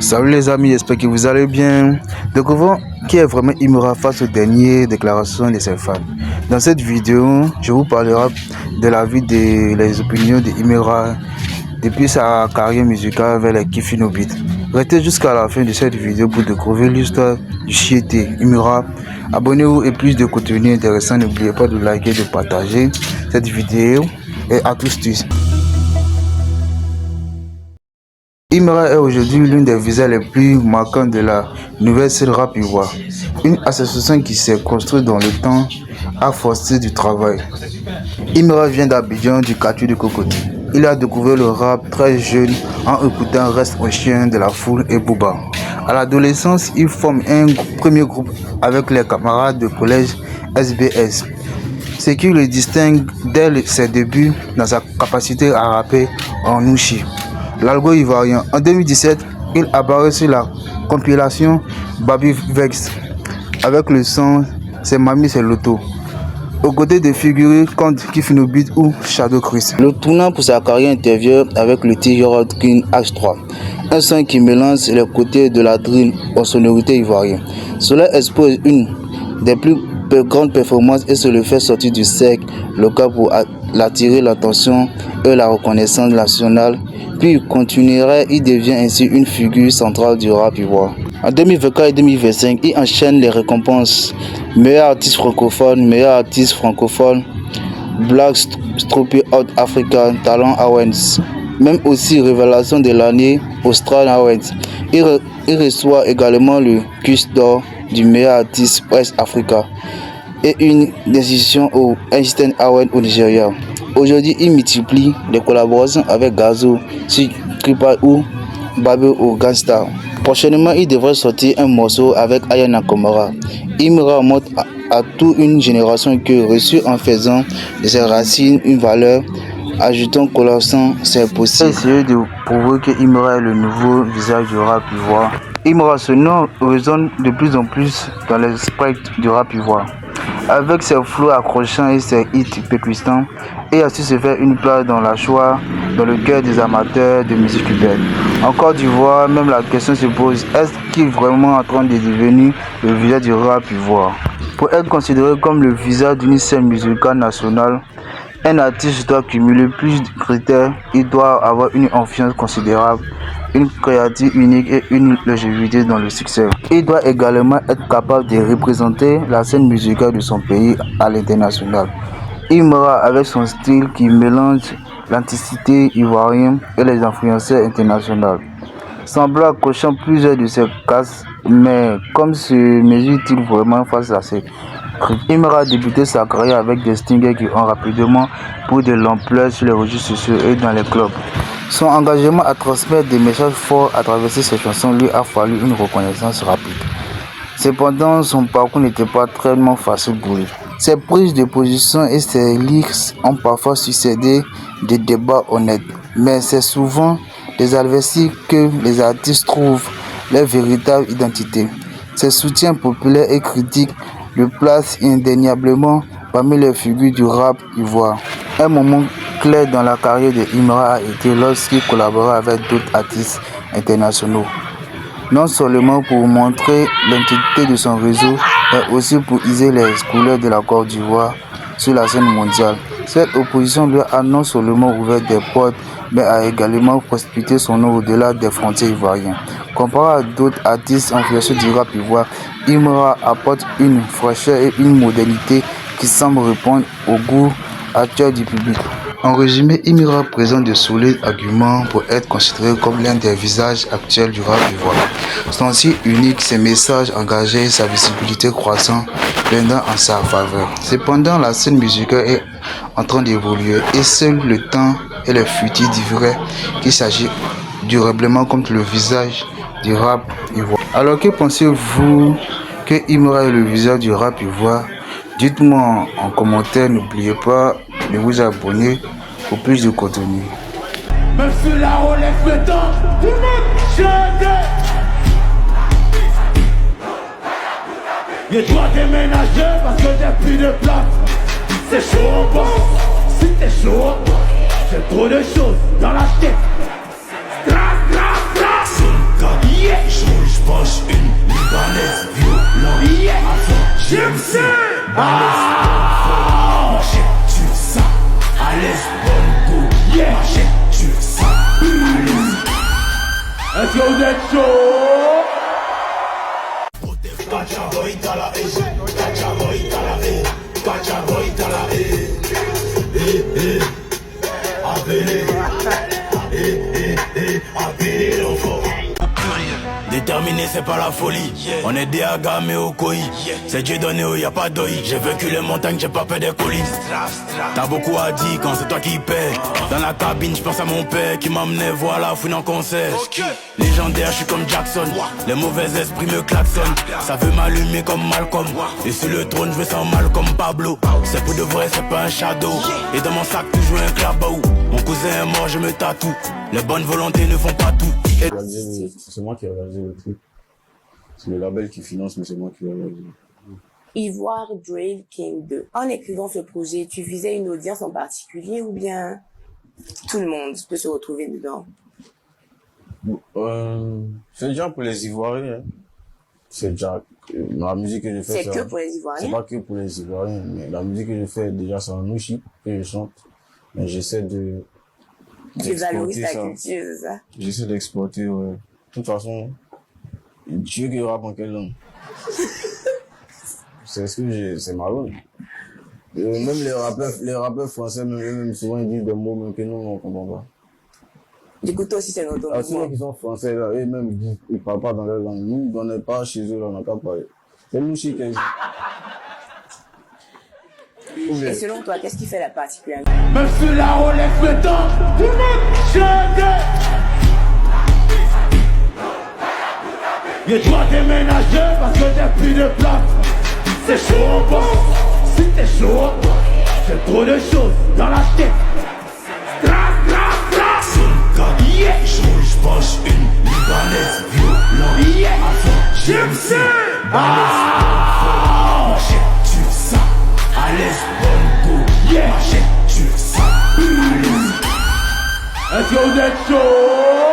Salut les amis, j'espère que vous allez bien. Découvrons qui est vraiment Imura face aux dernières déclarations de ses fans. Dans cette vidéo, je vous parlerai de la vie et les opinions de Imura depuis sa carrière musicale vers les Kifino Beat. Restez jusqu'à la fin de cette vidéo pour découvrir l'histoire du Chiété Imura. Abonnez-vous et plus de contenu intéressant. N'oubliez pas de liker et de partager cette vidéo. Et à tous. Imura est aujourd'hui l'une des visages les plus marquants de la nouvelle scène rap ivoire. Une association qui s'est construite dans le temps à force du travail. Imura vient d'Abidjan, du quartier de Cocody. Il a découvert le rap très jeune en écoutant Reste un chien de la foule et Booba. À l'adolescence, il forme un premier groupe avec les camarades de collège SBS. Ce qui le distingue dès ses débuts dans sa capacité à rapper en Nouchi, l'algo ivoirien. En 2017, il apparaît sur la compilation Baby Vex avec le son C'est Mamie c'est Loto, aux côtés de figures comme Kifino Beat ou Shadow Chris. Le tournant pour sa carrière intervient avec le titre Green H3, un son qui mélange les côtés de la drill aux sonorités ivoiriennes. Cela expose une des plus grandes performances et se le fait sortir du cercle local pour attirer l'attention et la reconnaissance nationale. Puis il continuerait, il devient ainsi une figure centrale du rap ivoire. En 2024 et 2025, il enchaîne les récompenses meilleur artiste francophone, Black Stropy Out Africa Talent Awards, même aussi révélation de l'année Australian Awards. Il reçoit également le Cuisse d'or du meilleur artiste West Africa et une décision au Einstein Award au Nigeria. Aujourd'hui, il multiplie les collaborations avec Gazo, Tripa ou Babel au Gangsta. Prochainement, il devrait sortir un morceau avec Aya Nakamura. Imura montre à toute une génération que reçu en faisant de ses racines une valeur, ajoutant collaboration, c'est possible. Essayer de prouver que Imura est le nouveau visage du rap ivoire. Imura, ce nom résonne de plus en plus dans les spectres du rap ivoire. Avec ses flots accrochants et ses hits percutants, et a su se faire une place dans la choix, dans le cœur des amateurs de musique urbaine. En Côte d'Ivoire, même la question se pose, est-ce qu'il est vraiment en train de devenir le visage du rap ivoire? Pour être considéré comme le visage d'une scène musicale nationale, un artiste doit cumuler plus de critères. Il doit avoir une influence considérable, une créativité unique et une longévité dans le succès. Il doit également être capable de représenter la scène musicale de son pays à l'international. Imura, avec son style qui mélange l'anticité ivoirienne et les influenceurs internationaux, semble cochant plusieurs de ses cases, mais comme se mesure-t-il vraiment face à ces critères? Imura a débuté sa carrière avec des stingers qui ont rapidement pris de l'ampleur sur les réseaux sociaux et dans les clubs. Son engagement à transmettre des messages forts à travers ses chansons lui a fallu une reconnaissance rapide. Cependant, son parcours n'était pas très facile pour lui. Ses prises de position et ses lyrics ont parfois succédé des débats honnêtes, mais c'est souvent des adversaires que les artistes trouvent leur véritable identité. Ses soutiens populaires et critiques le placent indéniablement parmi les figures du rap ivoire. Un moment clé dans la carrière de Imura a été lorsqu'il collabora avec d'autres artistes internationaux, non seulement pour montrer l'intégrité de son réseau, mais aussi pour user les couleurs de la Côte d'Ivoire sur la scène mondiale. Cette opposition lui a non seulement ouvert des portes, mais a également précipité son nom au-delà des frontières ivoiriennes. Comparé à d'autres artistes influencés du rap ivoire, Imura apporte une fraîcheur et une modernité qui semble répondre au goût actuel du public. En résumé, Imura présente de solides arguments pour être considéré comme l'un des visages actuels du rap ivoirien. Son style unique, ses messages engagés et sa visibilité croissante plaidant en sa faveur. Cependant, la scène musicale est en train d'évoluer et seul le temps et le futur diraient qu'il s'agit durablement contre le visage du rap ivoirien. Alors que pensez-vous que Imura est le visage du rap ivoire? Dites-moi en commentaire, n'oubliez pas de vous abonner pour plus de contenu. Même sur la Rolex le temps, tout le monde chante. Je dois déménager parce que j'ai plus de place. C'est chaud, bon. Si t'es chaud, j'ai trop de choses dans la tête. Stra, stra, stra. Yeah. M'achètes-tu ça? À l'aise, bonne go. Yeah. M'achètes-tu ça? À l'aise. Est-ce que vous êtes chaud? Kachaboy talae, kachaboy talae, kachaboy talae. Appelez, appelez l'enfant. Déterminé, c'est pas la folie. On est des Agam et au Koi. C'est Dieu donné, où y a pas d'œil. J'ai vécu les montagnes, j'ai pas peur des collines. T'as beaucoup à dire quand c'est toi qui paie. Dans la cabine, je pense à mon père qui m'emmenait voir la fouine en concert. Légendaire, je suis comme Jackson. Les mauvais esprits me klaxonnent. Ça veut m'allumer comme Malcolm. Et sur le trône, je me sens mal comme Pablo. C'est pour de vrai, c'est pas un shadow. Et dans mon sac, toujours un clabou. Mon cousin est mort, je me tatoue. Les bonnes volontés ne font pas tout. C'est moi qui ai réalisé le truc. C'est le label qui finance, mais c'est moi qui l'ai réalisé. Ivoire Drill King 2. En écrivant ce projet, tu visais une audience en particulier ou bien tout le monde peut se retrouver dedans? C'est déjà pour les Ivoiriens. Hein. C'est déjà la musique que je fais. C'est que pour les Ivoiriens? C'est pas que pour les Ivoiriens, mais la musique que je fais, déjà, c'est en Nouchi que je chante. Mais j'essaie de... Tu valorises ta culture, c'est ça? J'essaie d'exporter, ouais. De toute façon, Dieu qui rappe en quelle langue? C'est ce que j'ai, c'est ma langue. Même les rappeurs français, même souvent, ils disent des mots même que nous, on comprend pas. Du coup, toi aussi, c'est notre Ah, ceux qui sont français, là, eux-mêmes, ils parlent pas dans leur langue. Nous, on n'est pas chez eux, là, on n'a qu'à parler. C'est nous, chic, hein. Et selon toi, qu'est-ce qui fait la particularité? Même si la Rolex me tente, tout le monde chante. Et toi déménager parce que j'ai plus de place. C'est chaud en bas, si t'es chaud en bas. J'ai trop de choses dans la tête. Tra, tra, tra. Yeah. Je pense une libanaise violente. Yeah. J'aime ça. M'achètes-tu ça? À l'aise, bonne go. Yeah. M'achètes-tu ça? À l'aise. Est-ce que vous êtes chaud?